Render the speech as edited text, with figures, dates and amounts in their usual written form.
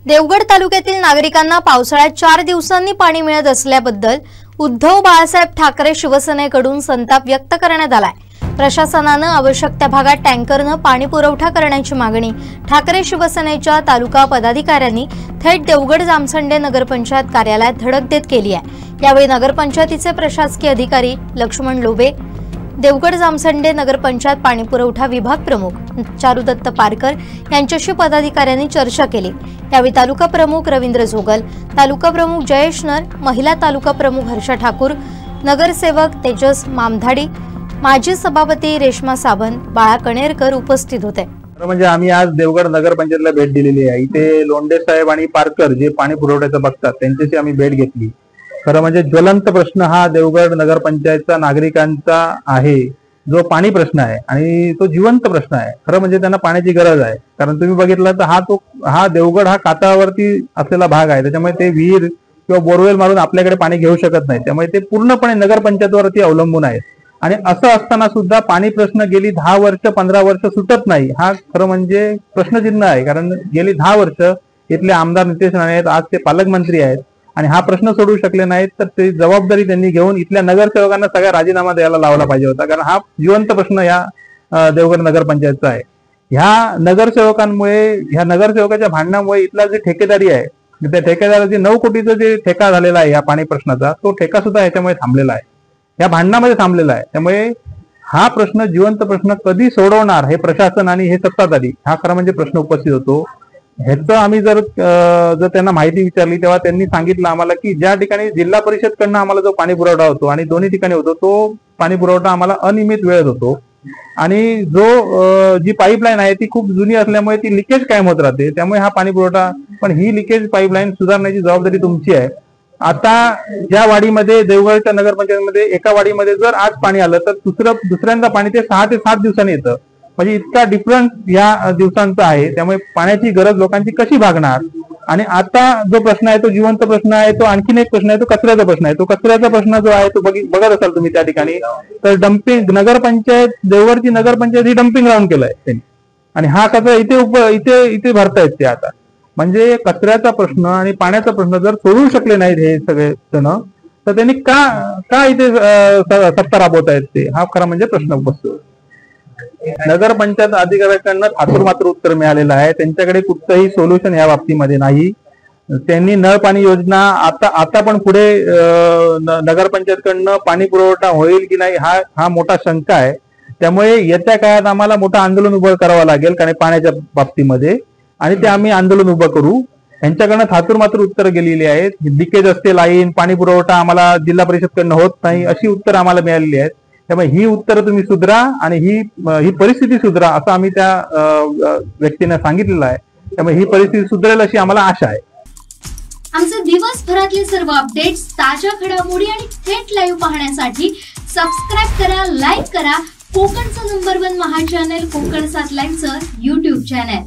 देवगड तालुक्यातील नागरिकांना पावसाळ्यात 4 दिवसांनी पाणी मिळत असल्याबद्दल उद्धव बाळासाहेब ठाकरे शिवसेनेकडून संताप व्यक्त करण्यात आलाय। प्रशासनाने आवश्यक त्या भागात टँकरने पाणी पुरवठा करण्याची मागणी ठाकरे शिवसेनेच्या तालुका पदाधिकाऱ्यांनी थेट देवगड जामसंडे नगरपंचायत कार्यालयात धडक देत केली आहे। यावेळी नगरपंचायतीचे प्रशासकीय अधिकारी लक्ष्मण लोबे, देवगड जामसंडे नगरपंचायत पाणीपुरवठा विभाग प्रमुख चारुदत्त पारकर यांच्याशी पदाधिकाऱ्यांनी चर्चा केली। यावेळी तालुका प्रमुख रवींद्र जोगल, तालुका प्रमुख जयेश नर, महिला तालुका प्रमुख हर्षा ठाकूर, नगरसेवक तेजस मामधाडी, माजी सभापती रेश्मा सावंत, बाळा कणेरकर उपस्थित होते। म्हणजे आम्ही आज देवगड नगरपंचायतला भेट दिलेली आहे। इथे लोंढे साहेब आणि पारकर जे पाणी पुरवठ्याचं बघतात त्यांच्याशी आम्ही भेट घेतली। खरं म्हणजे ज्वलंत प्रश्न हा देवगड नगरपंचायतचा नागरिकांचा आहे, जो पाणी प्रश्न आहे आणि तो जिवंत प्रश्न आहे। खरं म्हणजे त्यांना पाण्याची गरज आहे, कारण तुम्ही बघितलं तर हा देवगड हा कातळावरती असलेला भाग आहे, त्याच्यामुळे ते विहीर किंवा बोरवेल मारून आपल्याकडे पाणी घेऊ शकत नाही, त्यामुळे ते पूर्णपणे नगरपंचायतवरती अवलंबून आहे। आणि असं असताना सुद्धा पाणी प्रश्न गेली 10 वर्ष 15 वर्ष सुटत नाही, हा खरं म्हणजे प्रश्नचिन्ह आहे। कारण गेली 10 वर्ष इथले आमदार नितेश राणे आहेत, आज ते पालकमंत्री आहेत आणि हा प्रश्न सोडवू शकले नाहीत, तर ते जबाबदारी त्यांनी घेऊन इथल्या नगरसेवकांना सगळा राजीनामा द्यायला लावला पाहिजे होता, कारण हा जिवंत प्रश्न या देवगड नगरपंचायतचा आहे। ह्या नगरसेवकाच्या भांडणामुळे इथला जे ठेकेदारी आहे, त्या ठेकेदाराची 9 कोटीचा जे ठेका झालेला आहे या पाणी प्रश्नाचा, तो ठेका सुद्धा याच्यामुळे थांबलेला आहे, या भांडणामध्ये थांबलेला आहे। त्यामुळे हा प्रश्न जिवंत प्रश्न कधी सोडवणार हे प्रशासन आणि हे सत्ताधारी, हा खरा म्हणजे प्रश्न उपस्थित होतो। ह्याचं आम्ही जर त्यांना माहिती विचारली तेव्हा त्यांनी सांगितलं आम्हाला की ज्या ठिकाणी जिल्हा परिषदकडनं आम्हाला जो पाणी पुरवठा होतो आणि दोन्ही ठिकाणी होतो, तो पाणी पुरवठा आम्हाला अनियमित वेळेत होतो आणि जी पाईपलाईन आहे ती खूप जुनी असल्यामुळे ती लिकेज कायम होत राहते, त्यामुळे हा पाणी पुरवठा, पण ही लिकेज पाईपलाईन सुधारण्याची जबाबदारी तुमची आहे। आता ज्या वाडीमध्ये देवगडच्या नगरपंचायतीमध्ये एका वाडीमध्ये जर आज पाणी आलं तर दुसऱ्यांदा पाणी ते 6 ते 7 दिवसांनी येतं, म्हणजे इतका डिफरन्स या दिवसांचा आहे। त्यामुळे पाण्याची गरज लोकांची कशी भागणार? आणि आता जो प्रश्न आहे तो जिवंत प्रश्न आहे, तो आणखीन एक प्रश्न आहे, तो कचऱ्याचा प्रश्न आहे। तो कचऱ्याचा प्रश्न जो आहे तो बघत असाल तुम्ही त्या ठिकाणी, तर डम्पिंग नगरपंचायत, देवगडची नगरपंचायत ही डम्पिंग ग्राउंड केलंय त्यांनी आणि हा कचरा इथे भरतायत ते। आता म्हणजे कचऱ्याचा प्रश्न आणि पाण्याचा प्रश्न जर सोडवू शकले नाहीत हे सगळे जण, तर त्यांनी का इथे सत्ता राबवत आहेत ते, हा खरा म्हणजे प्रश्न उपस्थित। नगरपंचायत अधिकाऱ्यांकडनं थातुरमात्र उत्तर मिळालेलं आहे, त्यांच्याकडे कुठलंही सोल्युशन या बाबतीमध्ये नाही। त्यांनी नळ पाणी योजना आता पण पुढे नगरपंचायतकडनं पाणी पुरवठा होईल की नाही हा मोठा शंका आहे। त्यामुळे येत्या काळात आम्हाला मोठं आंदोलन उभं करावं लागेल कारण पाण्याच्या बाबतीमध्ये, आणि ते आम्ही आंदोलन उभं करू। यांच्याकडनं थातुरमात्र उत्तर गेलेली आहेत, लिकेज असते लाईन, पाणी पुरवठा आम्हाला जिल्हा परिषदकडनं होत नाही, अशी उत्तर आम्हाला मिळालेली आहेत। त्यामुळे ही उत्तर तुम्ही सुधरा आणि ही परिस्थिती सुधरा असं आम्ही त्या व्यक्तीने सांगितलेलं आहे। त्यामुळे ही परिस्थिती सुधरेल अशी आम्हाला आशा आहे। आमचे दिवसभरातले सर्व अपडेट्स, ताज्या घडामोडी आणि थेट लाईव्ह पाहण्यासाठी सबस्क्राइब करा, लाईक करा कोकणचं नंबर 1 महा चॅनल कोकण 7 लाईव्हचं YouTube चॅनल।